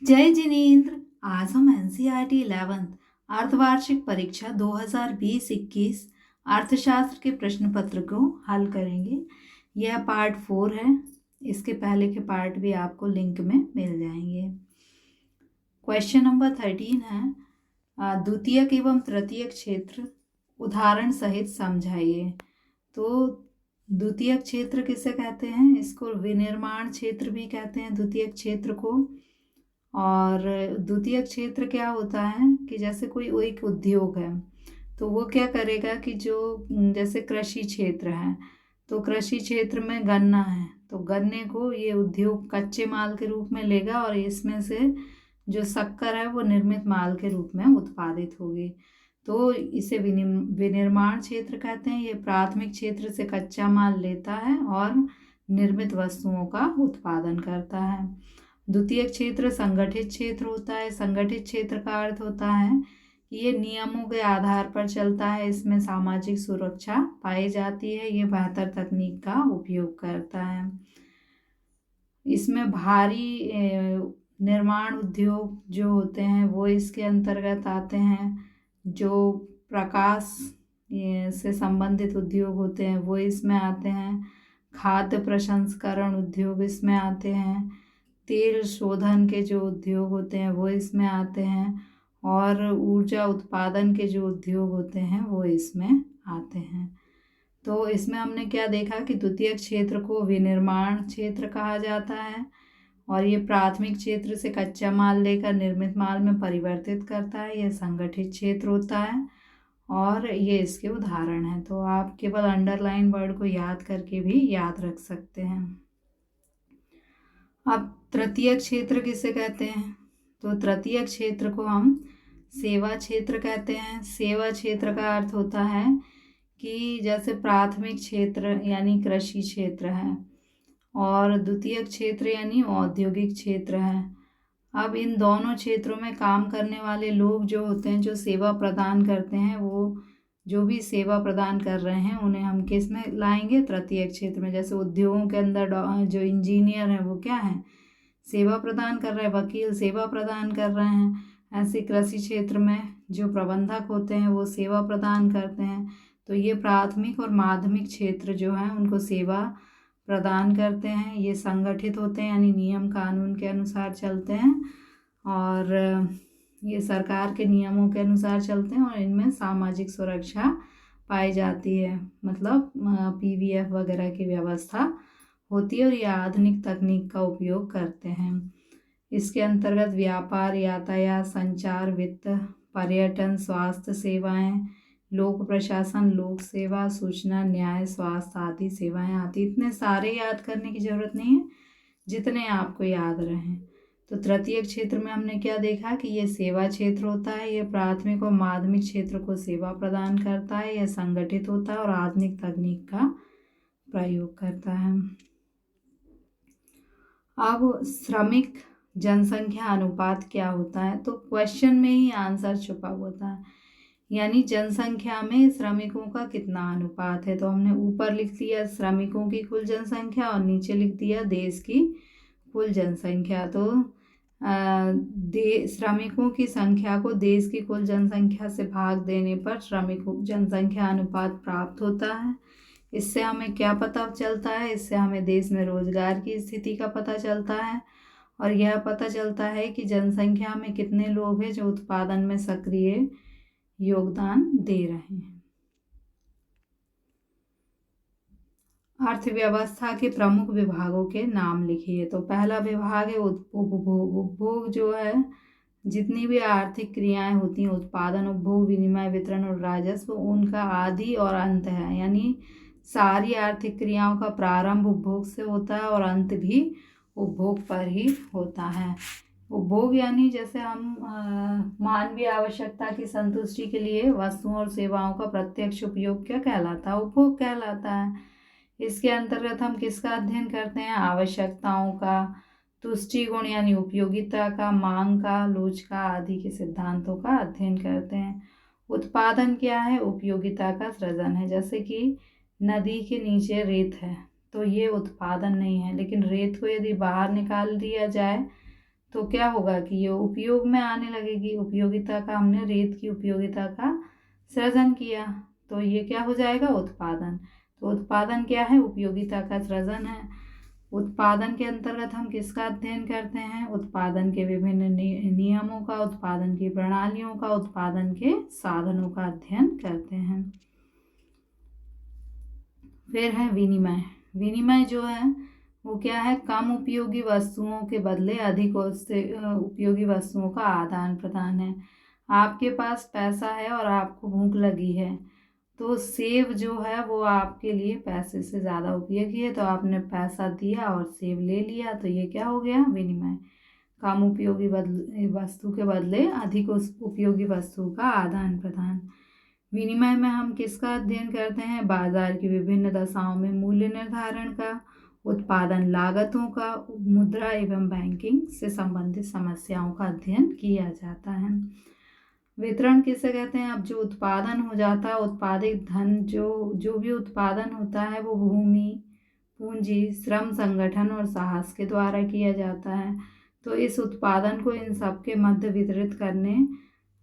जय जिनेन्द्र। आज हम एनसीईआरटी 11th अर्धवार्षिक परीक्षा 2020-21 अर्थशास्त्र के प्रश्न पत्र को हल करेंगे। यह पार्ट 4 है। इसके पहले के पार्ट भी आपको लिंक में मिल जाएंगे। क्वेश्चन नंबर 13 है, द्वितीयक एवं तृतीयक क्षेत्र उदाहरण सहित समझाइए। तो द्वितीयक क्षेत्र किसे कहते हैं? इसको विनिर्माण क्षेत्र भी कहते हैं द्वितीयक क्षेत्र को। और द्वितीयक क्षेत्र क्या होता है कि जैसे कोई एक उद्योग है तो वो क्या करेगा कि जो जैसे कृषि क्षेत्र है तो कृषि क्षेत्र में गन्ना है तो गन्ने को ये उद्योग कच्चे माल के रूप में लेगा और इसमें से जो शक्कर है वो निर्मित माल के रूप में उत्पादित होगी। तो इसे विनिर्माण क्षेत्र कहते हैं। ये प्राथमिक क्षेत्र से कच्चा माल लेता है और निर्मित वस्तुओं का उत्पादन करता है। द्वितीयक क्षेत्र संगठित क्षेत्र होता है। संगठित क्षेत्र का अर्थ होता है कि ये नियमों के आधार पर चलता है, इसमें सामाजिक सुरक्षा पाई जाती है, ये बेहतर तकनीक का उपयोग करता है। इसमें भारी निर्माण उद्योग जो होते हैं वो इसके अंतर्गत आते हैं। जो प्रकाश से संबंधित उद्योग होते हैं वो इसमें आते हैं। खाद्य प्रसंस्करण उद्योग इसमें आते हैं। तेल शोधन के जो उद्योग होते हैं वो इसमें आते हैं। और ऊर्जा उत्पादन के जो उद्योग होते हैं वो इसमें आते हैं। तो इसमें हमने क्या देखा कि द्वितीयक क्षेत्र को विनिर्माण क्षेत्र कहा जाता है और ये प्राथमिक क्षेत्र से कच्चा माल लेकर निर्मित माल में परिवर्तित करता है। यह संगठित क्षेत्र होता है और ये इसके उदाहरण हैं। तो आप केवल अंडरलाइन वर्ड को याद करके भी याद रख सकते हैं। अब तृतीयक क्षेत्र किसे कहते हैं? तो तृतीयक क्षेत्र को हम सेवा क्षेत्र कहते हैं। सेवा क्षेत्र का अर्थ होता है कि जैसे प्राथमिक क्षेत्र यानी कृषि क्षेत्र है और द्वितीयक क्षेत्र यानी औद्योगिक क्षेत्र है। अब इन दोनों क्षेत्रों में काम करने वाले लोग जो होते हैं, जो सेवा प्रदान करते हैं, वो जो भी सेवा प्रदान कर रहे हैं उन्हें हम किस में लाएंगे? तृतीयक क्षेत्र में। जैसे उद्योगों के अंदर जो इंजीनियर हैं वो क्या है? सेवा प्रदान कर रहे हैं। वकील सेवा प्रदान कर रहे हैं। ऐसे कृषि क्षेत्र में जो प्रबंधक होते हैं वो सेवा प्रदान करते हैं। तो ये प्राथमिक और माध्यमिक क्षेत्र जो हैं उनको सेवा प्रदान करते हैं। ये संगठित होते हैं यानी नियम कानून के अनुसार चलते हैं और ये सरकार के नियमों के अनुसार चलते हैं और इनमें सामाजिक सुरक्षा पाई जाती है, मतलब पीवीएफ वगैरह की व्यवस्था होती है और ये आधुनिक तकनीक का उपयोग करते हैं। इसके अंतर्गत व्यापार, यातायात, संचार, वित्त, पर्यटन, स्वास्थ्य सेवाएं, लोक प्रशासन, लोक सेवा, सूचना, न्याय, स्वास्थ्य आदि सेवाएं आती। इतने सारे याद करने की जरूरत नहीं है, जितने आपको याद रहें। तो तृतीयक क्षेत्र में हमने क्या देखा कि ये सेवा क्षेत्र होता है। ये प्राथमिक और माध्यमिक क्षेत्र को सेवा प्रदान करता है। यह संगठित होता है और आधुनिक तकनीक का प्रयोग करता है। अब श्रमिक जनसंख्या अनुपात क्या होता है? तो क्वेश्चन में ही आंसर छुपा होता है, यानी जनसंख्या में श्रमिकों का कितना अनुपात है। तो हमने ऊपर लिख दिया श्रमिकों की कुल जनसंख्या और नीचे लिख दिया देश की कुल जनसंख्या। तो श्रमिकों की संख्या को देश की कुल जनसंख्या से भाग देने पर श्रमिकों जनसंख्या अनुपात प्राप्त होता है। इससे हमें क्या पता चलता है? इससे हमें देश में रोजगार की स्थिति का पता चलता है और यह पता चलता है कि जनसंख्या में कितने लोग हैं जो उत्पादन में सक्रिय योगदान दे रहे हैं। अर्थव्यवस्था के प्रमुख विभागों के नाम लिखिए। तो पहला विभाग है उपभोग। उपभोग जो है जितनी भी आर्थिक क्रियाएं होती हैं, उत्पादन, उपभोग, विनिमय, वितरण और राजस्व, उनका आदि और अंत है। यानी सारी आर्थिक क्रियाओं का प्रारंभ उपभोग से होता है और अंत भी उपभोग पर ही होता है। उपभोग यानी जैसे हम मानवीय आवश्यकता की संतुष्टि के लिए वस्तुओं और सेवाओं का प्रत्यक्ष उपयोग क्या कहलाता है? उपभोग कहलाता है। इसके अंतर्गत हम किसका अध्ययन करते हैं? आवश्यकताओं का, तुष्टि गुण यानी उपयोगिता का, मांग का, लोच का आदि के सिद्धांतों का अध्ययन करते हैं। उत्पादन क्या है? उपयोगिता का सृजन है। जैसे कि नदी के नीचे रेत है तो ये उत्पादन नहीं है, लेकिन रेत को यदि बाहर निकाल दिया जाए तो क्या होगा कि ये उपयोग में आने लगेगी। उपयोगिता का, हमने रेत की उपयोगिता का सृजन किया, तो ये क्या हो जाएगा, उत्पादन। तो उत्पादन क्या है, उपयोगिता का सृजन है। उत्पादन के अंतर्गत हम किसका अध्ययन करते हैं, उत्पादन के विभिन्न नियमों का, उत्पादन की प्रणालियों का, उत्पादन के साधनों का अध्ययन करते हैं। फिर है विनिमय। विनिमय जो है वो क्या है, कम उपयोगी वस्तुओं के बदले अधिक उपयोगी वस्तुओं का आदान प्रदान है। आपके पास पैसा है और आपको भूख लगी है, तो सेब जो है वो आपके लिए पैसे से ज़्यादा उपयोगी है, तो आपने पैसा दिया और सेब ले लिया, तो ये क्या हो गया, विनिमय। कम उपयोगी वस्तु के बदले अधिक उपयोगी वस्तु का आदान प्रदान। विनिमय में हम किसका अध्ययन करते हैं, बाजार की विभिन्न दशाओं में मूल्य निर्धारण का, उत्पादन लागतों का, मुद्रा एवं बैंकिंग से संबंधित समस्याओं का अध्ययन किया जाता है। वितरण किसे कहते हैं, अब जो उत्पादन हो जाता है, उत्पादित धन, जो भी उत्पादन होता है वो भूमि, पूंजी, श्रम, संगठन और साहस के द्वारा किया जाता है। तो इस उत्पादन को इन सब के मध्य वितरित करने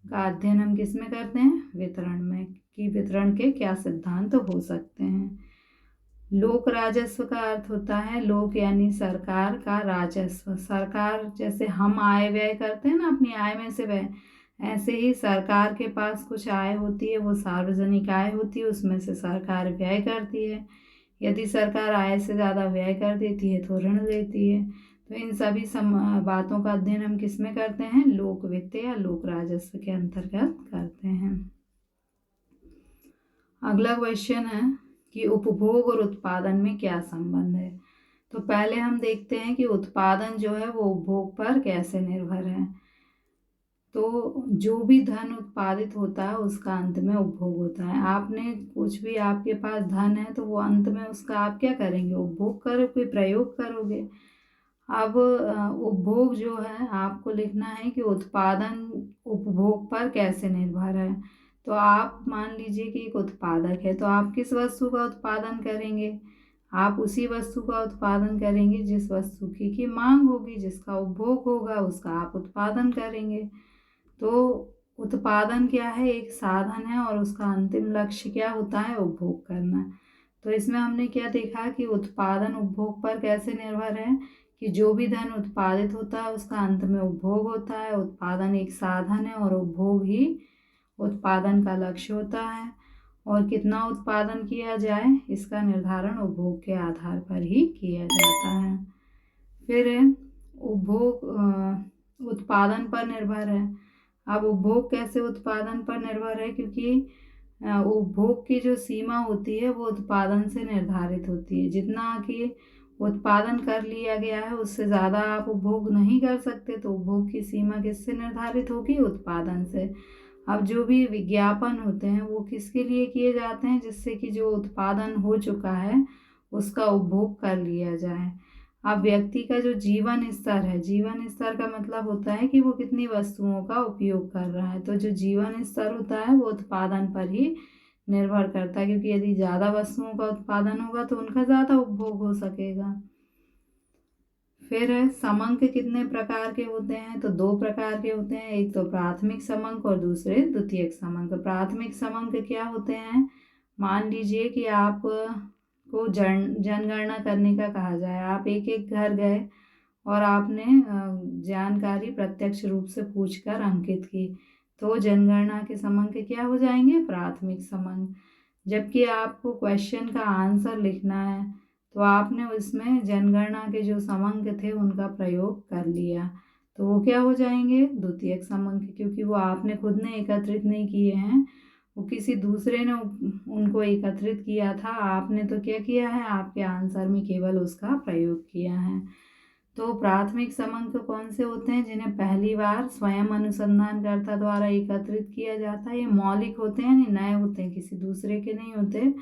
का अध्ययन हम किस में करते हैं, वितरण में, कि वितरण के क्या सिद्धांत हो सकते हैं। लोक राजस्व का अर्थ होता है, लोक यानी सरकार का राजस्व। सरकार, जैसे हम आय व्यय करते हैं ना अपनी आय में से व्यय, ऐसे ही सरकार के पास कुछ आय होती है, वो सार्वजनिक आय होती है, उसमें से सरकार व्यय करती है। यदि सरकार आय से ज़्यादा व्यय कर देती है तो ऋण लेती है। तो इन सभी बातों का अध्ययन हम किस में करते हैं, लोक वित्त या लोक राजस्व के अंतर्गत करते हैं। अगला क्वेश्चन है कि उपभोग और उत्पादन में क्या संबंध है। तो पहले हम देखते हैं कि उत्पादन जो है वो उपभोग पर कैसे निर्भर है। तो जो भी धन उत्पादित होता है उसका अंत में उपभोग होता है। आपने कुछ भी, आपके पास धन है तो वो अंत में उसका आप क्या करेंगे, उपभोग करोगे, प्रयोग करोगे। अब उपभोग जो है आपको लिखना है कि उत्पादन उपभोग पर कैसे निर्भर है। तो आप मान लीजिए कि एक उत्पादक है, तो आप किस वस्तु का उत्पादन करेंगे, आप उसी वस्तु का उत्पादन करेंगे जिस वस्तु की मांग होगी, जिसका उपभोग होगा उसका आप उत्पादन करेंगे। तो उत्पादन क्या है, एक साधन है और उसका अंतिम लक्ष्य क्या होता है, उपभोग करना। तो इसमें हमने क्या देखा कि उत्पादन उपभोग पर कैसे निर्भर है, कि जो भी धन उत्पादित होता है उसका अंत में उपभोग होता है। उत्पादन एक साधन है और उपभोग ही उत्पादन का लक्ष्य होता है। और कितना उत्पादन किया जाए इसका निर्धारण उपभोग के आधार पर ही किया जाता है। फिर उपभोग उत्पादन पर निर्भर है। अब उपभोग कैसे उत्पादन पर निर्भर है, क्योंकि उपभोग की जो सीमा होती है वो उत्पादन से निर्धारित होती है। जितना कि उत्पादन कर लिया गया है उससे ज़्यादा आप उपभोग नहीं कर सकते, तो उपभोग की सीमा किससे निर्धारित होगी, उत्पादन से। अब जो भी विज्ञापन होते हैं वो किसके लिए किए जाते हैं, जिससे कि जो उत्पादन हो चुका है उसका उपभोग कर लिया जाए। अब व्यक्ति का जो जीवन स्तर है, जीवन स्तर का मतलब होता है कि वो कितनी वस्तुओं का उपयोग कर रहा है। तो जो जीवन स्तर होता है वो उत्पादन पर ही निर्भर करता है, क्योंकि यदि ज़्यादा वस्तुओं का उत्पादन होगा तो उनका ज़्यादा उपभोग हो सकेगा। फिर है समंक कितने प्रकार के होते हैं, तो दो प्रकार के होते हैं, एक तो प्राथमिक समंक और दूसरे द्वितीयक समंक। प्राथमिक समंक क्या होते हैं, मान लीजिए कि आप को जनगणना करने का कहा जाए, आप एक एक घर गए और आपने जानकारी प्रत्यक्ष रूप से पूछकर अंकित की, तो जनगणना के समंक क्या हो जाएंगे, प्राथमिक समंक। जबकि आपको क्वेश्चन का आंसर लिखना है तो आपने उसमें जनगणना के जो समंक थे उनका प्रयोग कर लिया, तो वो क्या हो जाएंगे, द्वितीयक समंक, क्योंकि वो आपने खुद ने एकत्रित नहीं किए हैं, वो किसी दूसरे ने उनको एकत्रित किया था। आपने तो क्या किया है, आपके आंसर में केवल उसका प्रयोग किया है। तो प्राथमिक समंक कौन से होते हैं, जिन्हें पहली बार स्वयं अनुसंधानकर्ता द्वारा एकत्रित किया जाता है। ये मौलिक होते हैं, यानी नए होते हैं, किसी दूसरे के नहीं होते,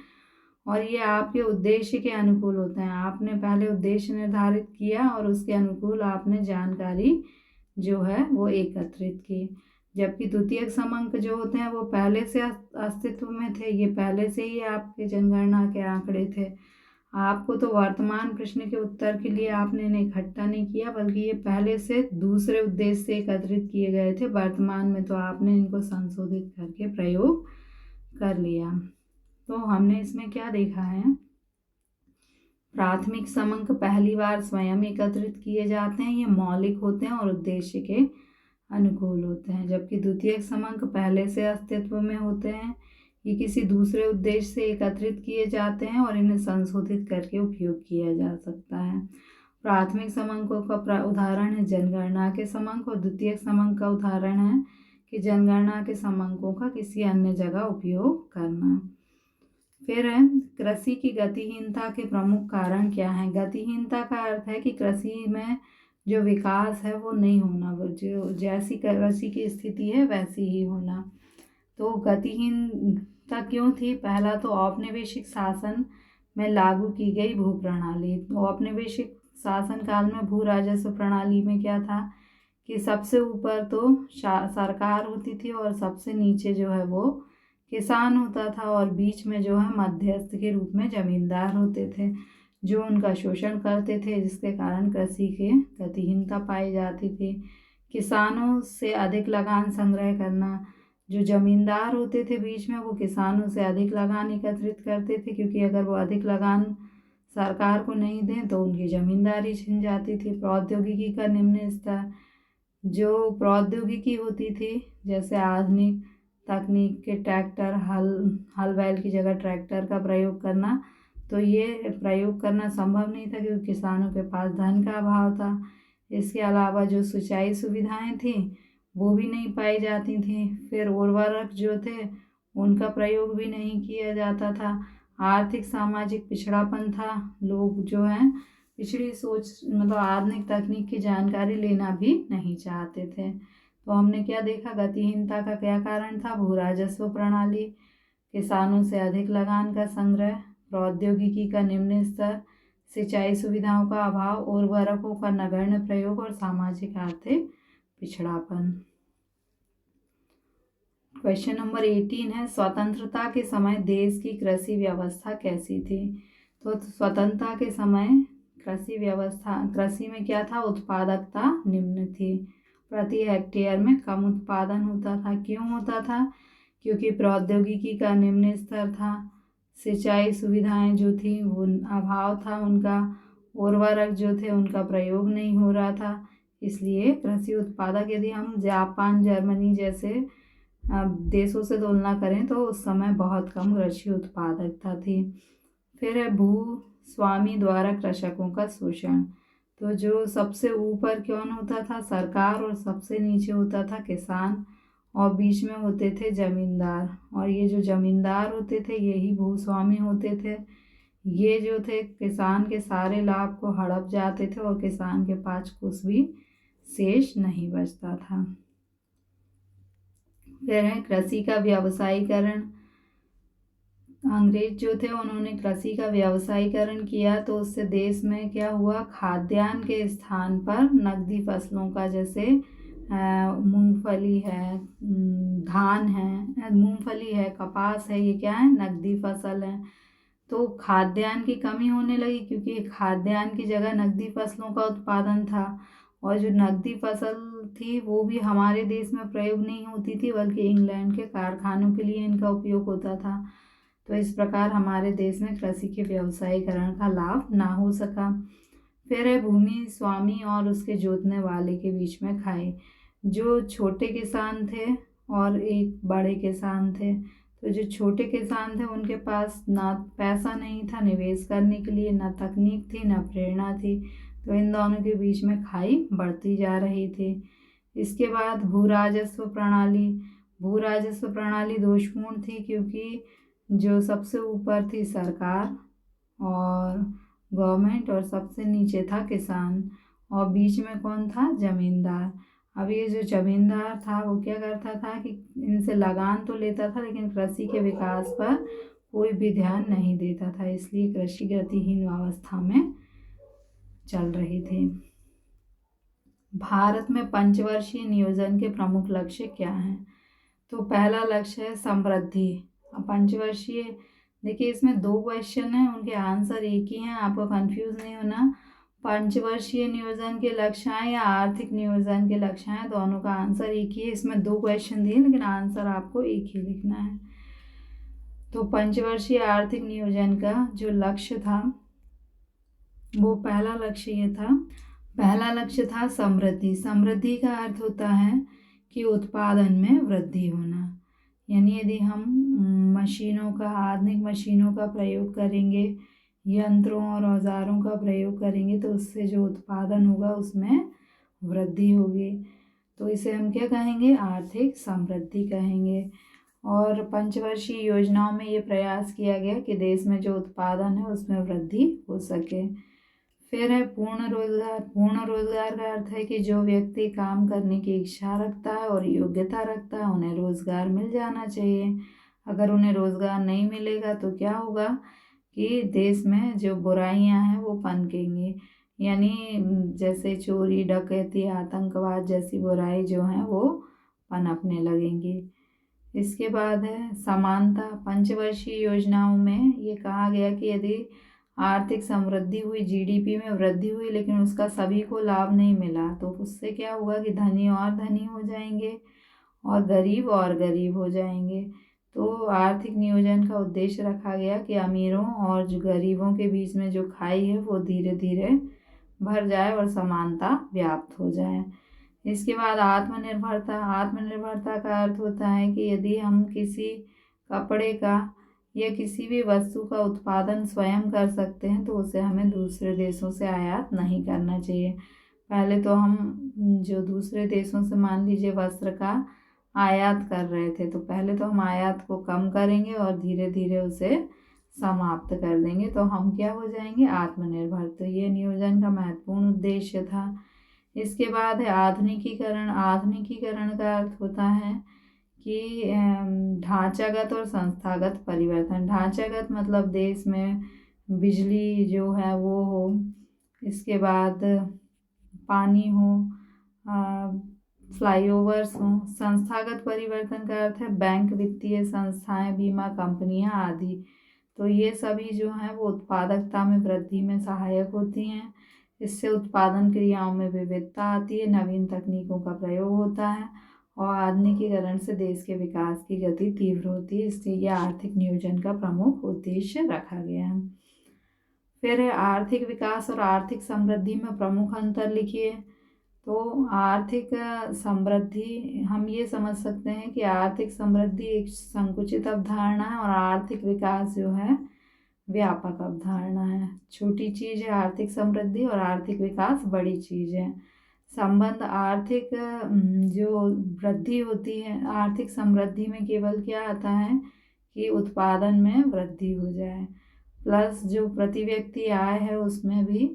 और ये आपके उद्देश्य के अनुकूल होते हैं। आपने पहले उद्देश्य निर्धारित किया और उसके अनुकूल आपने जानकारी जो है वो एकत्रित की। जबकि द्वितीयक समंक जो होते हैं वो पहले से अस्तित्व में थे, ये पहले से ही आपके जनगणना के आंकड़े थे। आपको तो वर्तमान प्रश्न के उत्तर के लिए आपने इन्हें इकट्ठा नहीं किया, बल्कि ये पहले से दूसरे उद्देश्य से एकत्रित किए गए थे। वर्तमान में तो आपने इनको संशोधित करके प्रयोग कर लिया। तो हमने इसमें क्या देखा है, प्राथमिक समंक पहली बार स्वयं एकत्रित किए जाते हैं, ये मौलिक होते हैं और उद्देश्य के अनुकूल होते हैं, जबकि द्वितीयक समंक पहले से अस्तित्व में होते हैं, ये किसी दूसरे उद्देश्य से एकत्रित किए जाते हैं और इन्हें संशोधित करके उपयोग किया जा सकता है। प्राथमिक समंकों का उदाहरण है जनगणना के समंक, और द्वितीयक समंक का उदाहरण है कि जनगणना के समंकों का किसी अन्य जगह उपयोग करना। फिर है कृषि की गतिहीनता के प्रमुख कारण क्या हैं। गतिहीनता का अर्थ है कि कृषि में जो विकास है वो नहीं होना, वो जो जैसी कृषि की स्थिति है वैसी ही होना। तो गतिहीनता क्यों थी? पहला तो औपनिवेशिक शासन में लागू की गई भू प्रणाली। औपनिवेशिक शासन काल में भू राजस्व प्रणाली में क्या था कि सबसे ऊपर तो सरकार होती थी और सबसे नीचे जो है वो किसान होता था, और बीच में जो है मध्यस्थ के रूप में जमींदार होते थे जो उनका शोषण करते थे, जिसके कारण कृषि की गतिहीनता पाई जाती थी। किसानों से अधिक लगान संग्रह करना, जो जमींदार होते थे बीच में वो किसानों से अधिक लगान एकत्रित करते थे, क्योंकि अगर वो अधिक लगान सरकार को नहीं दें तो उनकी जमींदारी छिन जाती थी। प्रौद्योगिकी का निम्न स्तर, जो प्रौद्योगिकी होती थी जैसे आधुनिक तकनीक के ट्रैक्टर, हल बैल की जगह ट्रैक्टर का प्रयोग करना, तो ये प्रयोग करना संभव नहीं था क्योंकि किसानों के पास धन का अभाव था। इसके अलावा जो सिंचाई सुविधाएं थी वो भी नहीं पाई जाती थी। फिर उर्वरक जो थे उनका प्रयोग भी नहीं किया जाता था। आर्थिक सामाजिक पिछड़ापन था, लोग जो हैं पिछड़ी सोच मतलब आधुनिक तकनीक की जानकारी लेना भी नहीं चाहते थे। तो हमने क्या देखा, गतिहीनता का क्या कारण था? भू राजस्व प्रणाली, किसानों से अधिक लगान का संग्रह, प्रौद्योगिकी का निम्न स्तर, सिंचाई सुविधाओं का अभाव, उर्वरकों का नगण्य प्रयोग और सामाजिक आर्थिक पिछड़ापन। क्वेश्चन नंबर 18 है, स्वतंत्रता के समय देश की कृषि व्यवस्था कैसी थी? तो स्वतंत्रता के समय कृषि में क्या था? उत्पादकता निम्न थी, प्रति हेक्टेयर में कम उत्पादन होता था। क्यों होता था? क्योंकि प्रौद्योगिकी का निम्न स्तर था, सिंचाई सुविधाएं जो थी वो अभाव था उनका, उर्वरक जो थे उनका प्रयोग नहीं हो रहा था। इसलिए कृषि उत्पादक, यदि हम जापान, जर्मनी जैसे देशों से तुलना करें तो उस समय बहुत कम कृषि उत्पादकता थी। फिर है भूस्वामी द्वारा कृषकों का शोषण। तो जो सबसे ऊपर कौन होता था? सरकार, और सबसे नीचे होता था किसान, और बीच में होते थे जमींदार। और ये जो जमींदार होते थे यही भूस्वामी होते थे। ये जो थे किसान के सारे लाभ को हड़प जाते थे और किसान के पास कुछ भी शेष नहीं बचता था। फिर है कृषि का व्यवसायीकरण। अंग्रेज जो थे उन्होंने कृषि का व्यवसायीकरण किया, तो उससे देश में क्या हुआ? खाद्यान्न के स्थान पर नकदी फसलों का, जैसे मूंगफली है, धान है, मूंगफली है, कपास है, ये क्या है? नकदी फसल है। तो खाद्यान्न की कमी होने लगी क्योंकि खाद्यान्न की जगह नकदी फसलों का उत्पादन था, और जो नकदी फसल थी वो भी हमारे देश में प्रयोग नहीं होती थी, बल्कि इंग्लैंड के कारखानों के लिए इनका उपयोग होता था। तो इस प्रकार हमारे देश में कृषि के व्यवसायीकरण का लाभ ना हो सका। फिर है भूमि स्वामी और उसके जोतने वाले के बीच में खाई। जो छोटे किसान थे और एक बड़े किसान थे, तो जो छोटे किसान थे उनके पास ना पैसा नहीं था निवेश करने के लिए, ना तकनीक थी, ना प्रेरणा थी, तो इन दोनों के बीच में खाई बढ़ती जा रही थी। इसके बाद भू राजस्व प्रणाली। भू राजस्व प्रणाली दोषपूर्ण थी क्योंकि जो सबसे ऊपर थी सरकार और गवर्नमेंट, और सबसे नीचे था किसान, और बीच में कौन था? जमींदार। अब ये जो जमींदार था वो क्या करता था कि इनसे लगान तो लेता था लेकिन कृषि के विकास पर कोई भी ध्यान नहीं देता था, इसलिए कृषि गतिहीन अवस्था में चल रही थी। भारत में पंचवर्षीय नियोजन के प्रमुख लक्ष्य क्या हैं? तो पहला लक्ष्य है समृद्धि। पंचवर्षीय देखिए इसमें 2 क्वेश्चन हैं, उनके आंसर एक ही हैं, आपको कंफ्यूज नहीं होना। पंचवर्षीय नियोजन के लक्ष्य हैं या आर्थिक नियोजन के लक्ष्य हैं, दोनों का आंसर एक ही है। इसमें 2 क्वेश्चन दिए लेकिन आंसर आपको एक ही लिखना है। तो पंचवर्षीय आर्थिक नियोजन का जो लक्ष्य था वो पहला लक्ष्य था समृद्धि। समृद्धि का अर्थ होता है कि उत्पादन में वृद्धि होना, यानी यदि हम आधुनिक मशीनों का प्रयोग करेंगे, यंत्रों और औजारों का प्रयोग करेंगे तो उससे जो उत्पादन होगा उसमें वृद्धि होगी। तो इसे हम क्या कहेंगे? आर्थिक समृद्धि कहेंगे। और पंचवर्षीय योजनाओं में ये प्रयास किया गया कि देश में जो उत्पादन है उसमें वृद्धि हो सके। फिर है पूर्ण रोजगार। पूर्ण रोजगार का अर्थ है कि जो व्यक्ति काम करने की इच्छा रखता है और योग्यता रखता है उन्हें रोजगार मिल जाना चाहिए। अगर उन्हें रोजगार नहीं मिलेगा तो क्या होगा कि देश में जो बुराइयां हैं वो पनकेंगी, यानी जैसे चोरी डकैती आतंकवाद जैसी बुराई जो हैं वो पनपने लगेंगी। इसके बाद है समानता। पंचवर्षीय योजनाओं में ये कहा गया कि यदि आर्थिक समृद्धि हुई, जीडीपी में वृद्धि हुई, लेकिन उसका सभी को लाभ नहीं मिला तो उससे क्या होगा कि धनी और धनी हो जाएंगे और गरीब हो जाएंगे। तो आर्थिक नियोजन का उद्देश्य रखा गया कि अमीरों और जो गरीबों के बीच में जो खाई है वो धीरे धीरे भर जाए और समानता व्याप्त हो जाए। इसके बाद आत्मनिर्भरता। आत्मनिर्भरता का अर्थ होता है कि यदि हम किसी कपड़े का या किसी भी वस्तु का उत्पादन स्वयं कर सकते हैं तो उसे हमें दूसरे देशों से आयात नहीं करना चाहिए। पहले तो हम जो दूसरे देशों से मान लीजिए वस्त्र का आयात कर रहे थे, तो पहले तो हम आयात को कम करेंगे और धीरे धीरे उसे समाप्त कर देंगे, तो हम क्या हो जाएंगे? आत्मनिर्भर। तो ये नियोजन का महत्वपूर्ण उद्देश्य था। इसके बाद है आधुनिकीकरण। आधुनिकीकरण का अर्थ होता है कि ढांचागत और संस्थागत परिवर्तन। ढांचागत मतलब देश में बिजली जो है वो हो, इसके बाद पानी हो, फ्लाईओवर्स हो। संस्थागत परिवर्तन का अर्थ है बैंक, वित्तीय संस्थाएं, बीमा कंपनियां आदि। तो ये सभी जो हैं वो उत्पादकता में वृद्धि में सहायक होती हैं। इससे उत्पादन क्रियाओं में विविधता आती है, नवीन तकनीकों का प्रयोग होता है और आधुनिकीकरण से देश के विकास की गति तीव्र होती है। इसलिए यह आर्थिक नियोजन का प्रमुख उद्देश्य रखा गया है। फिर है आर्थिक विकास और आर्थिक समृद्धि में प्रमुख अंतर लिखिए। तो आर्थिक समृद्धि हम ये समझ सकते हैं कि आर्थिक समृद्धि एक संकुचित अवधारणा है और आर्थिक विकास जो है व्यापक अवधारणा है। छोटी चीज़ है आर्थिक समृद्धि और आर्थिक विकास बड़ी चीज़ है। संबंध आर्थिक जो वृद्धि होती है, आर्थिक समृद्धि में केवल क्या आता है कि उत्पादन में वृद्धि हो जाए, प्लस जो प्रति व्यक्ति आय है उसमें भी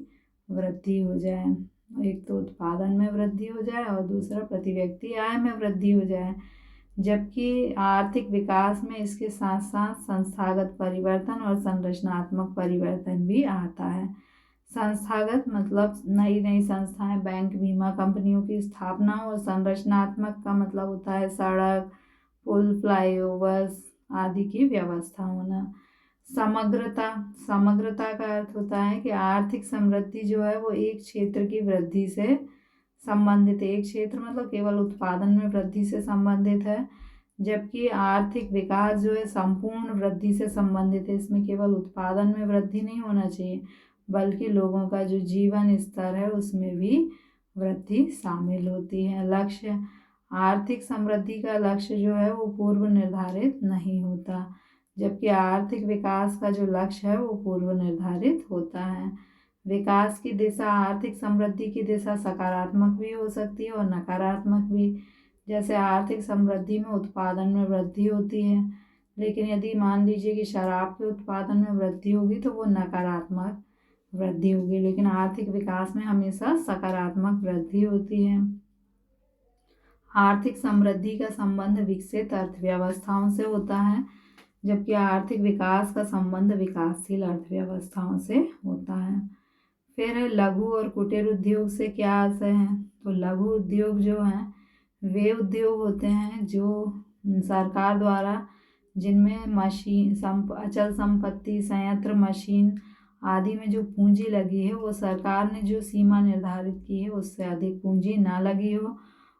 वृद्धि हो जाए। एक तो उत्पादन में वृद्धि हो जाए और दूसरा प्रति व्यक्ति आय में वृद्धि हो जाए। जबकि आर्थिक विकास में इसके साथ साथ संस्थागत परिवर्तन और संरचनात्मक परिवर्तन भी आता है। संस्थागत मतलब नई नई संस्थाएं, बैंक, बीमा कंपनियों की स्थापना, और संरचनात्मक का मतलब होता है सड़क, पुल, फ्लाईओवर्स आदि की व्यवस्था होना। समग्रता का अर्थ होता है कि आर्थिक समृद्धि जो है वो एक क्षेत्र की वृद्धि से संबंधित है। एक क्षेत्र मतलब केवल उत्पादन में वृद्धि से संबंधित है, जबकि आर्थिक विकास जो है संपूर्ण वृद्धि से संबंधित है। इसमें केवल उत्पादन में वृद्धि नहीं होना चाहिए बल्कि लोगों का जो जीवन स्तर है उसमें भी वृद्धि शामिल होती है। लक्ष्य आर्थिक समृद्धि का लक्ष्य जो है वो पूर्व निर्धारित नहीं होता, जबकि आर्थिक विकास का जो लक्ष्य है वो पूर्व निर्धारित होता है। विकास की दिशा, आर्थिक समृद्धि की दिशा सकारात्मक भी हो सकती है और नकारात्मक भी। जैसे आर्थिक समृद्धि में उत्पादन में वृद्धि होती है, लेकिन यदि मान लीजिए कि शराब के उत्पादन में वृद्धि होगी तो वो नकारात्मक वृद्धि होगी, लेकिन आर्थिक विकास में हमेशा सकारात्मक वृद्धि होती है। आर्थिक समृद्धि का संबंध विकसित अर्थव्यवस्थाओं से होता है, जबकि आर्थिक विकास का संबंध विकासशील अर्थव्यवस्थाओं से होता है। फिर लघु और कुटीर उद्योग से क्या आशय है? तो लघु उद्योग जो हैं वे उद्योग होते हैं जो सरकार द्वारा जिनमें अचल संपत्ति, संयंत्र, मशीन आदि में जो पूंजी लगी है वो सरकार ने जो सीमा निर्धारित की है उससे अधिक पूंजी ना लगी हो,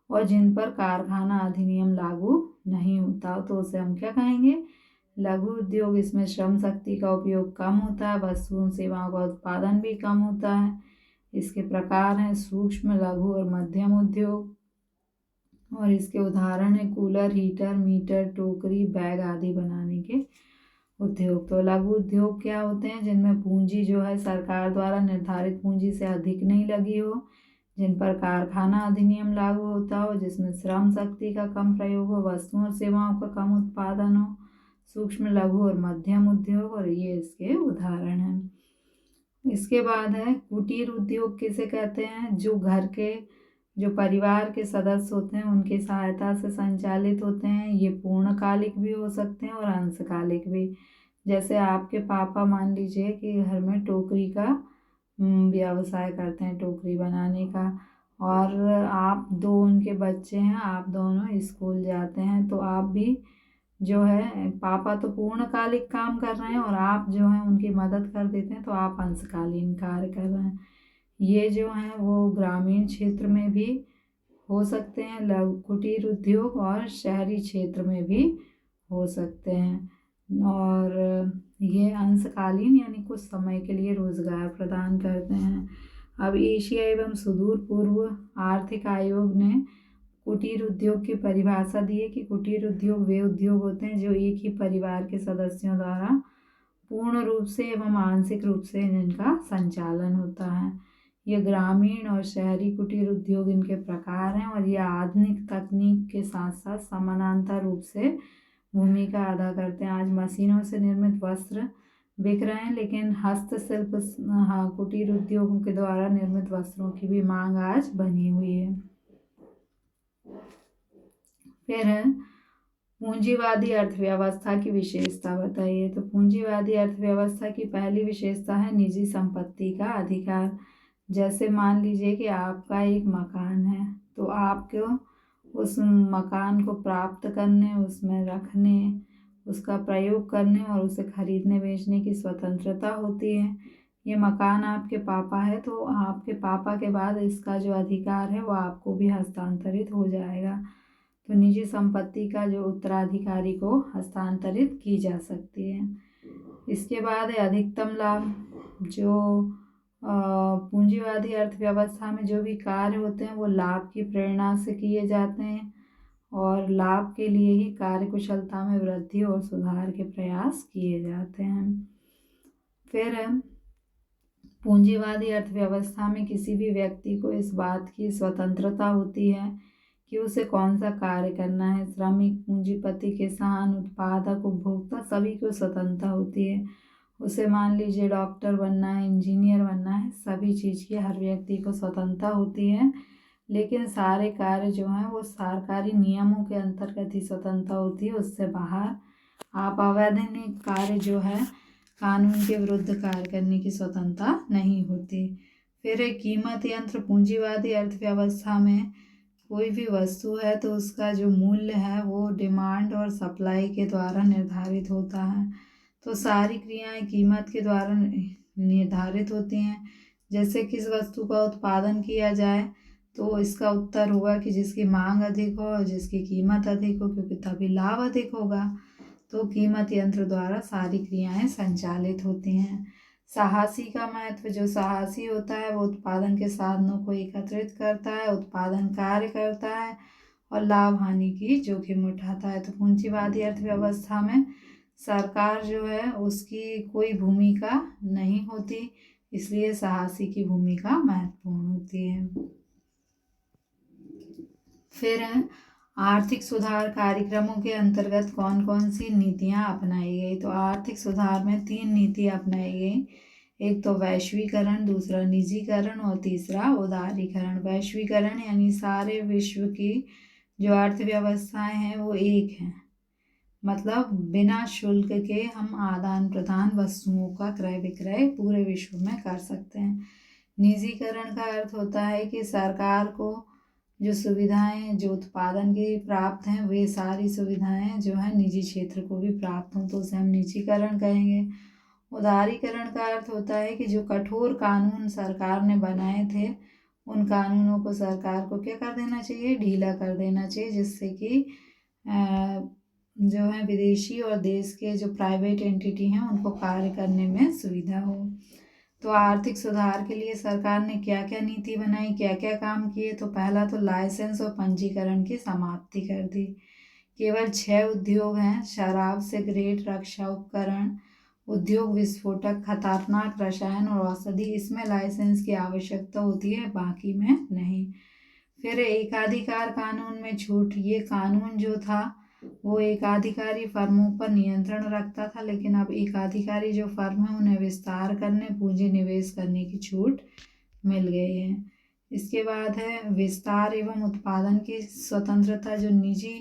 और जिन पर कारखाना अधिनियम लागू नहीं होता, तो उसे हम क्या कहेंगे? लघु उद्योग। इसमें श्रम शक्ति का उपयोग कम होता है, वस्तुओं सेवाओं का उत्पादन भी कम होता है। इसके प्रकार हैं सूक्ष्म, लघु और मध्यम उद्योग, और इसके उदाहरण है कूलर, हीटर, मीटर, टोकरी, बैग आदि बनाने के उद्योग। तो लघु उद्योग क्या होते हैं? जिनमें पूंजी जो है सरकार द्वारा निर्धारित पूंजी से अधिक नहीं लगी हो, जिन पर कारखाना अधिनियम लागू होता हो, जिसमें श्रम शक्ति का कम प्रयोग हो, वस्तुओं और सेवाओं का कम उत्पादन हो। सूक्ष्म, लघु और मध्यम उद्योग, और ये इसके उदाहरण हैं। इसके बाद है कुटीर उद्योग। किसे कहते हैं? जो घर के जो परिवार के सदस्य होते हैं उनकी सहायता से संचालित होते हैं। ये पूर्णकालिक भी हो सकते हैं और अंशकालिक भी। जैसे आपके पापा मान लीजिए कि घर में टोकरी का व्यवसाय करते हैं, टोकरी बनाने का, और आप दो उनके बच्चे हैं, आप दोनों स्कूल जाते हैं, तो आप भी जो है, पापा तो पूर्णकालिक काम कर रहे हैं और आप जो है उनकी मदद कर देते हैं, तो आप अंशकालीन कार्य कर रहे हैं। ये जो हैं वो ग्रामीण क्षेत्र में भी हो सकते हैं लघु कुटीर उद्योग, और शहरी क्षेत्र में भी हो सकते हैं। और ये अंशकालीन यानी कुछ समय के लिए रोजगार प्रदान करते हैं। अब एशिया एवं सुदूर पूर्व आर्थिक आयोग ने कुटीर उद्योग की परिभाषा दी है कि कुटीर उद्योग वे उद्योग होते हैं जो एक ही परिवार के सदस्यों द्वारा पूर्ण रूप से एवं आंशिक रूप से इनका संचालन होता है। ये ग्रामीण और शहरी कुटीर उद्योग इनके प्रकार हैं, और ये आधुनिक तकनीक के साथ साथ समानांतर रूप से भूमिका अदा करते हैं। आज मशीनों से निर्मित वस्त्र बिक रहे हैं, लेकिन हस्तशिल्प कुटीर उद्योगों के द्वारा निर्मित वस्त्रों की भी मांग आज बनी हुई है। फिर है पूंजीवादी अर्थव्यवस्था की विशेषता बताइए। तो पूंजीवादी अर्थव्यवस्था की पहली विशेषता है निजी संपत्ति का अधिकार। जैसे मान लीजिए कि आपका एक मकान है, तो आपको उस मकान को प्राप्त करने, उसमें रखने, उसका प्रयोग करने और उसे खरीदने बेचने की स्वतंत्रता होती है। ये मकान आपके पापा है, तो आपके पापा के बाद इसका जो अधिकार है वो आपको भी हस्तांतरित हो जाएगा। तो निजी संपत्ति का जो उत्तराधिकारी को हस्तांतरित की जा सकती है। इसके बाद है अधिकतम लाभ। जो पूंजीवादी अर्थव्यवस्था में जो भी कार्य होते हैं वो लाभ की प्रेरणा से किए जाते हैं, और लाभ के लिए ही कार्यकुशलता में वृद्धि और सुधार के प्रयास किए जाते हैं। फिर पूंजीवादी अर्थव्यवस्था में किसी भी व्यक्ति को इस बात की स्वतंत्रता होती है कि उसे कौन सा कार्य करना है। श्रमिक, पूंजीपति, किसान, उत्पादक, उपभोक्ता सभी को स्वतंत्रता होती है। उसे मान लीजिए डॉक्टर बनना है, इंजीनियर बनना है, सभी चीज़ की हर व्यक्ति को स्वतंत्रता होती है, लेकिन सारे कार्य जो हैं वो सरकारी नियमों के अंतर्गत ही स्वतंत्रता होती है। उससे बाहर आप अवैधानिक कार्य जो है, कानून के विरुद्ध कार्य करने की स्वतंत्रता नहीं होती। फिर एक कीमत यंत्र। पूंजीवादी अर्थव्यवस्था में कोई भी वस्तु है तो उसका जो मूल्य है वो डिमांड और सप्लाई के द्वारा निर्धारित होता है। तो सारी क्रियाएं कीमत के द्वारा निर्धारित होती हैं। जैसे किस वस्तु का उत्पादन किया जाए, तो इसका उत्तर होगा कि जिसकी मांग अधिक हो और जिसकी कीमत अधिक हो, क्योंकि तभी लाभ अधिक होगा। तो कीमत यंत्र द्वारा सारी क्रियाएं संचालित होती हैं। साहसी का महत्व। जो साहसी होता है वो उत्पादन के साधनों को एकत्रित करता है, उत्पादन कार्य करता है और लाभ हानि की जोखिम उठाता है। तो पूंजीवादी अर्थव्यवस्था में सरकार जो है उसकी कोई भूमिका नहीं होती, इसलिए साहसी की भूमिका महत्वपूर्ण होती है। फिर आर्थिक सुधार कार्यक्रमों के अंतर्गत कौन कौन सी नीतियां अपनाई गई। तो आर्थिक सुधार में 3 नीति अपनाई गई। एक तो वैश्वीकरण, दूसरा निजीकरण और तीसरा उदारीकरण। वैश्वीकरण यानी सारे विश्व की जो अर्थव्यवस्थाएं हैं वो एक हैं, मतलब बिना शुल्क के हम आदान प्रदान वस्तुओं का क्रय विक्रय पूरे विश्व में कर सकते हैं। निजीकरण का अर्थ होता है कि सरकार को जो सुविधाएं जो उत्पादन की प्राप्त हैं वे सारी सुविधाएं जो है निजी क्षेत्र को भी प्राप्त हों तो उसे हम निजीकरण कहेंगे। उदारीकरण का अर्थ होता है कि जो कठोर कानून सरकार ने बनाए थे उन कानूनों को सरकार को क्या कर देना चाहिए, ढीला कर देना चाहिए, जिससे कि जो है विदेशी और देश के जो प्राइवेट एंटिटी हैं उनको कार्य करने में सुविधा हो। तो आर्थिक सुधार के लिए सरकार ने क्या क्या नीति बनाई, क्या क्या काम किए। तो पहला तो लाइसेंस और पंजीकरण की समाप्ति कर दी। केवल 6 उद्योग हैं, शराब, सिगरेट, रक्षा उपकरण उद्योग, विस्फोटक, खतरनाक रसायन और औषधि, इसमें लाइसेंस की आवश्यकता होती है, बाकी में नहीं। फिर एकाधिकार कानून में छूट। ये कानून जो था वो एकाधिकारी फर्मों पर नियंत्रण रखता था, लेकिन अब एकाधिकारी जो फर्म है उन्हें विस्तार करने, पूंजी निवेश करने की छूट मिल गई है। इसके बाद है विस्तार एवं उत्पादन की स्वतंत्रता। जो निजी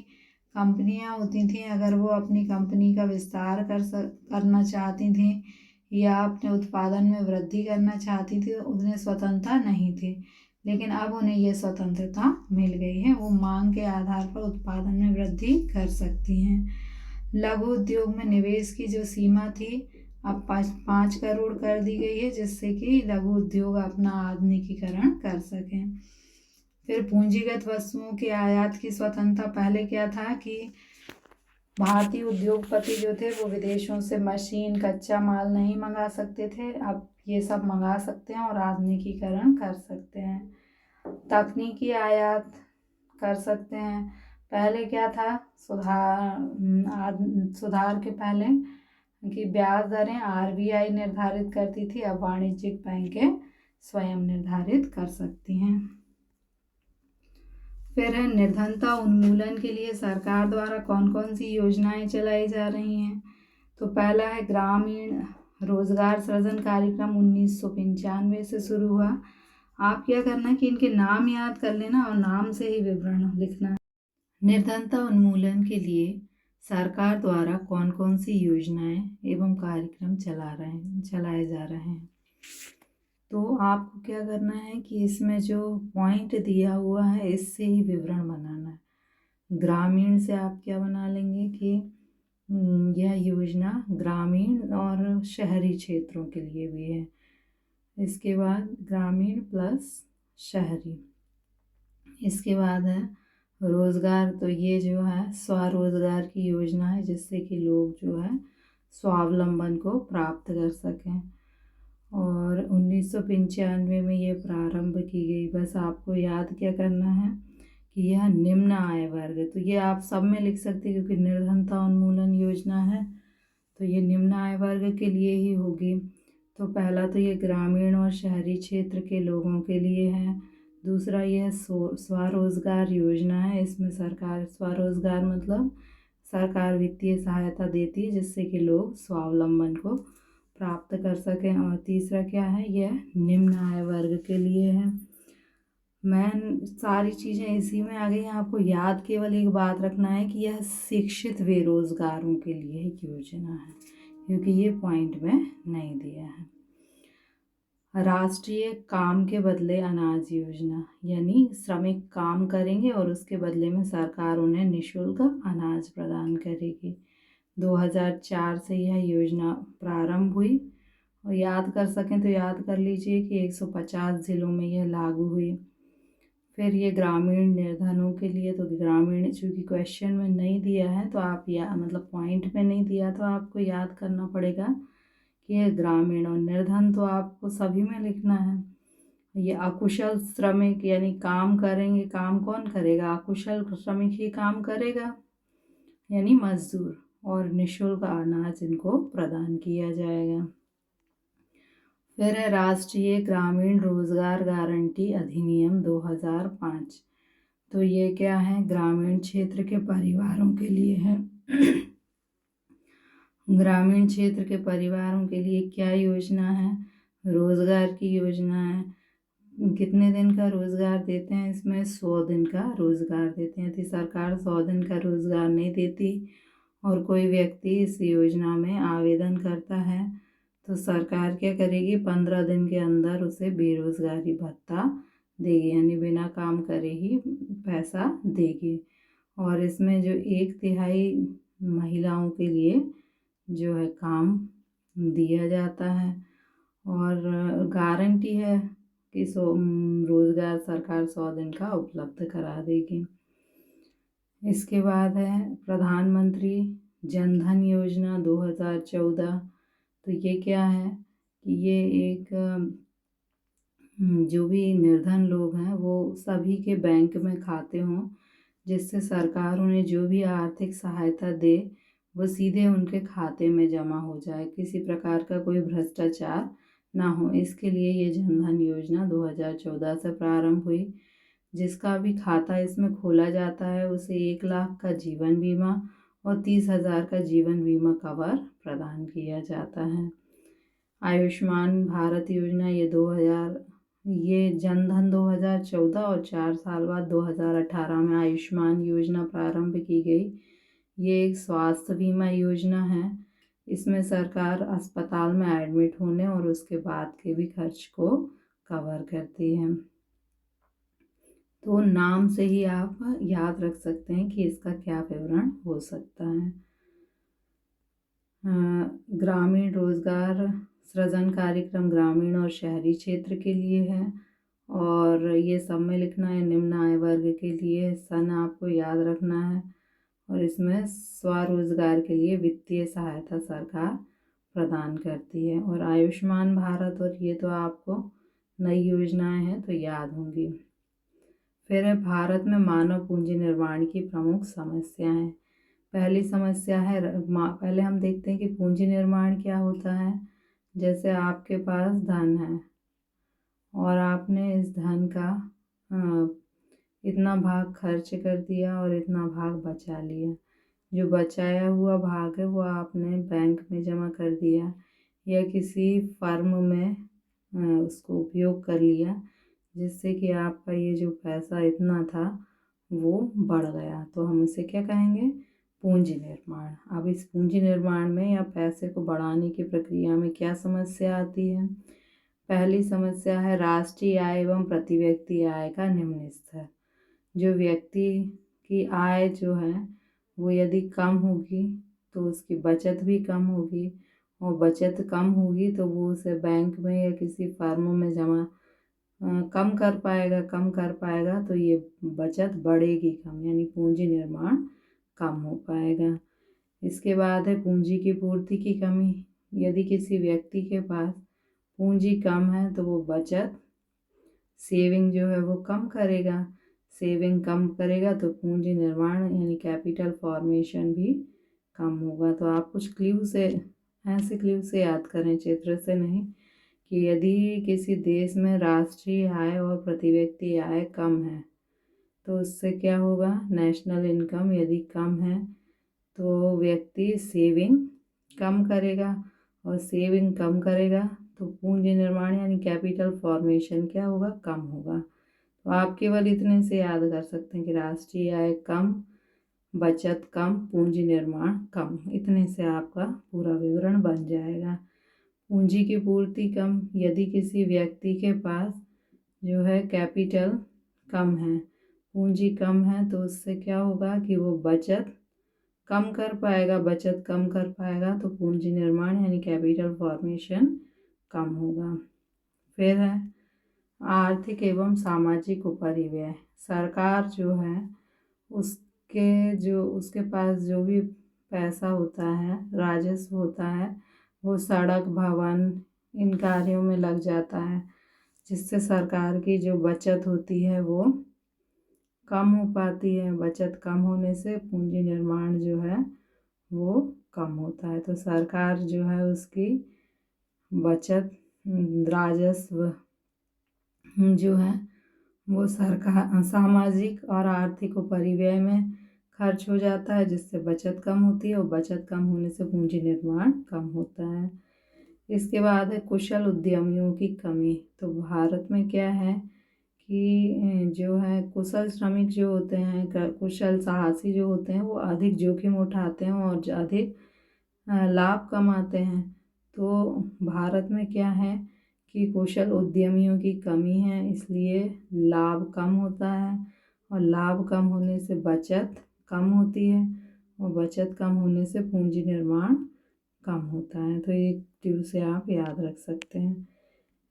कंपनियां होती थीं अगर वो अपनी कंपनी का विस्तार करना चाहती थीं या अपने उत्पादन में वृद्धि करना चाहती थी तो उन्हें स्वतंत्रता नहीं थी, लेकिन अब उन्हें यह स्वतंत्रता मिल गई है। वो मांग के आधार पर उत्पादन में वृद्धि कर सकती हैं। लघु उद्योग में निवेश की जो सीमा थी अब 5 करोड़ कर दी गई है, जिससे कि लघु उद्योग अपना आधुनिकीकरण कर सकें। फिर पूंजीगत वस्तुओं के आयात की स्वतंत्रता। पहले क्या था कि भारतीय उद्योगपति जो थे वो विदेशों से मशीन, कच्चा माल नहीं मंगा सकते थे, अब ये सब मंगा सकते हैं और आधुनिकीकरण कर सकते हैं। तकनीकी आयात कर सकते हैं। पहले क्या था, सुधार के पहले कि ब्याज दरें आरबीआई निर्धारित करती थी, अब वाणिज्यिक बैंकें स्वयं निर्धारित कर सकती हैं। फिर है निर्धनता उन्मूलन के लिए सरकार द्वारा कौन कौन सी योजनाएं चलाई जा रही हैं। तो पहला है ग्रामीण रोजगार सृजन कार्यक्रम 1995 से शुरू हुआ। आप क्या करना है कि इनके नाम याद कर लेना और नाम से ही विवरण लिखना। निर्धनता उन्मूलन के लिए सरकार द्वारा कौन कौन सी योजनाएं एवं कार्यक्रम चलाए जा रहे हैं। तो आपको क्या करना है कि इसमें जो पॉइंट दिया हुआ है इससे ही विवरण बनाना है। ग्रामीण से आप क्या बना लेंगे कि यह योजना ग्रामीण और शहरी क्षेत्रों के लिए भी है। इसके बाद ग्रामीण प्लस शहरी। इसके बाद है रोज़गार। तो ये जो है स्वरोजगार की योजना है, जिससे कि लोग जो है स्वावलंबन को प्राप्त कर सकें और 1995 में ये प्रारंभ की गई। बस आपको याद क्या करना है कि यह निम्न आय वर्ग। तो ये आप सब में लिख सकते हैं क्योंकि निर्धनता उन्मूलन योजना है तो ये निम्न आय वर्ग के लिए ही होगी। तो पहला तो ये ग्रामीण और शहरी क्षेत्र के लोगों के लिए है। दूसरा यह स्वरोजगार योजना है। इसमें सरकार, स्वरोजगार मतलब सरकार वित्तीय सहायता देती है जिससे कि लोग स्वावलंबन को प्राप्त कर सकें। और तीसरा क्या है, यह निम्न आय वर्ग के लिए है। मैं सारी चीज़ें इसी में आ गई। आपको याद केवल एक बात रखना है कि यह शिक्षित बेरोजगारों के लिए एक योजना है, क्योंकि ये पॉइंट में नहीं दिया है। राष्ट्रीय काम के बदले अनाज योजना, यानी श्रमिक काम करेंगे और उसके बदले में सरकार उन्हें निःशुल्क अनाज प्रदान करेगी। 2004 से यह योजना प्रारंभ हुई और याद कर सकें तो याद कर लीजिए कि 150 ज़िलों में यह लागू हुई। फिर ये ग्रामीण निर्धनों के लिए, तो ग्रामीण चूँकि क्वेश्चन में नहीं दिया है तो आप मतलब पॉइंट में नहीं दिया तो आपको याद करना पड़ेगा कि ये ग्रामीण और निर्धन तो आपको सभी में लिखना है। ये अकुशल श्रमिक यानी काम करेंगे, काम कौन करेगा, अकुशल श्रमिक ही काम करेगा यानी मजदूर, और निःशुल्क अनाज इनको प्रदान किया जाएगा। फिर है राष्ट्रीय ग्रामीण रोजगार गारंटी अधिनियम 2005। तो ये क्या है, ग्रामीण क्षेत्र के परिवारों के लिए है। ग्रामीण क्षेत्र के परिवारों के लिए क्या योजना है, रोजगार की योजना है। कितने दिन का रोजगार देते हैं, इसमें 100 दिन का रोजगार देते हैं। यदि सरकार 100 दिन का रोजगार नहीं देती और कोई व्यक्ति इस योजना में आवेदन करता है तो सरकार क्या करेगी, 15 दिन के अंदर उसे बेरोजगारी भत्ता देगी, यानी बिना काम करे ही पैसा देगी। और इसमें जो 1/3 महिलाओं के लिए जो है काम दिया जाता है और गारंटी है कि रोज़गार सरकार 100 दिन का उपलब्ध करा देगी। इसके बाद है प्रधानमंत्री जन धन योजना 2014। तो ये क्या है कि ये एक जो भी निर्धन लोग हैं वो सभी के बैंक में खाते हों, जिससे सरकार उन्हें जो भी आर्थिक सहायता दे वो सीधे उनके खाते में जमा हो जाए, किसी प्रकार का कोई भ्रष्टाचार ना हो। इसके लिए ये जन धन योजना 2014 से प्रारंभ हुई। जिसका भी खाता इसमें खोला जाता है उसे 1 लाख का जीवन बीमा और 30,000 का जीवन बीमा कवर प्रदान किया जाता है। आयुष्मान भारत योजना ये जन धन 2014 और 4 साल बाद 2018 में आयुष्मान योजना प्रारंभ की गई। ये एक स्वास्थ्य बीमा योजना है। इसमें सरकार अस्पताल में एडमिट होने और उसके बाद के भी खर्च को कवर करती है। तो नाम से ही आप याद रख सकते हैं कि इसका क्या विवरण हो सकता है। ग्रामीण रोजगार सृजन कार्यक्रम ग्रामीण और शहरी क्षेत्र के लिए है और ये सब में लिखना है। निम्न आय वर्ग के लिए सन आपको याद रखना है और इसमें स्वरोजगार के लिए वित्तीय सहायता सरकार प्रदान करती है। और आयुष्मान भारत और ये तो आपको नई योजनाएं हैं तो याद होंगी। फिर है भारत में मानव पूंजी निर्माण की प्रमुख समस्याएं। पहली समस्या है पहले हम देखते हैं कि पूंजी निर्माण क्या होता है। जैसे आपके पास धन है और आपने इस धन का इतना भाग खर्च कर दिया और इतना भाग बचा लिया। जो बचाया हुआ भाग है वो आपने बैंक में जमा कर दिया या किसी फर्म में उसको उपयोग कर लिया, जिससे कि आपका ये जो पैसा इतना था वो बढ़ गया। तो हम इसे क्या कहेंगे? पूंजी निर्माण। अब इस पूंजी निर्माण में या पैसे को बढ़ाने की प्रक्रिया में क्या समस्या आती है? पहली समस्या है राष्ट्रीय आय एवं प्रति व्यक्ति आय का निम्न स्तर। जो व्यक्ति की आय जो है वो यदि कम होगी तो उसकी बचत भी कम होगी और बचत कम होगी तो वो उसे बैंक में या किसी फर्म में जमा कम कर पाएगा तो ये बचत बढ़ेगी कम, यानी पूंजी निर्माण कम हो पाएगा। इसके बाद है पूंजी की पूर्ति की कमी। यदि किसी व्यक्ति के पास पूंजी कम है तो वो बचत सेविंग जो है वो कम करेगा। सेविंग कम करेगा तो पूंजी निर्माण यानी कैपिटल फॉर्मेशन भी कम होगा। तो आप कुछ ऐसे क्ल्यू से याद करें, चित्र से नहीं, कि यदि किसी देश में राष्ट्रीय आय और प्रति व्यक्ति आय कम है तो उससे क्या होगा? नेशनल इनकम यदि कम है तो व्यक्ति सेविंग कम करेगा और सेविंग कम करेगा तो पूंजी निर्माण यानी कैपिटल फॉर्मेशन क्या होगा? कम होगा। तो आप केवल इतने से याद कर सकते हैं कि राष्ट्रीय आय कम, बचत कम, पूंजी निर्माण कम। इतने से आपका पूरा विवरण बन जाएगा। पूंजी की पूर्ति कम। यदि किसी व्यक्ति के पास जो है कैपिटल कम है, पूंजी कम है, तो उससे क्या होगा कि वो बचत कम कर पाएगा तो पूंजी निर्माण यानी कैपिटल फॉर्मेशन कम होगा। फिर है आर्थिक एवं सामाजिक उपरिव्यय। सरकार जो है उसके पास जो भी पैसा होता है, राजस्व होता है, वो सड़क, भवन इन कार्यों में लग जाता है, जिससे सरकार की जो बचत होती है वो कम हो पाती है। बचत कम होने से पूंजी निर्माण जो है वो कम होता है। तो सरकार जो है उसकी बचत, राजस्व जो है वो सरकार सामाजिक और आर्थिक उपरिव्यय में खर्च हो जाता है, जिससे बचत कम होती है और बचत कम होने से पूंजी निर्माण कम होता है। इसके बाद है कुशल उद्यमियों की कमी। तो भारत में क्या है कि जो है कुशल श्रमिक जो होते हैं, कुशल साहसी जो होते हैं, वो अधिक जोखिम उठाते हैं और अधिक लाभ कमाते हैं। तो भारत में क्या है कि कुशल उद्यमियों की कमी है, इसलिए लाभ कम होता है, और लाभ कम होने से बचत कम होती है, और बचत कम होने से पूंजी निर्माण कम होता है। तो ये ट्यूब से आप याद रख सकते हैं।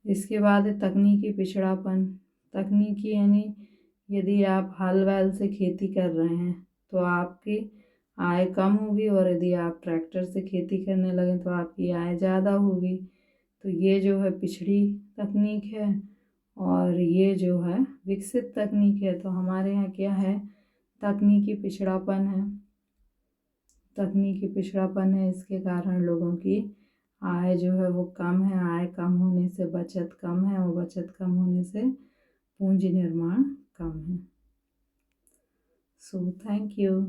इसके बाद है तकनीकी पिछड़ापन। तकनीकी यानी यदि आप हल बैल से खेती कर रहे हैं तो आपकी आय कम होगी, और यदि आप ट्रैक्टर से खेती करने लगे तो आपकी आय ज़्यादा होगी। तो ये जो है पिछड़ी तकनीक है, और ये जो है विकसित तकनीक है। तो हमारे यहाँ क्या है, तकनीकी पिछड़ापन है। तकनीकी पिछड़ापन है, इसके कारण लोगों की आय जो है वो कम है। आय कम होने से बचत कम है, और बचत कम होने से पूंजी निर्माण कम है। So thank you.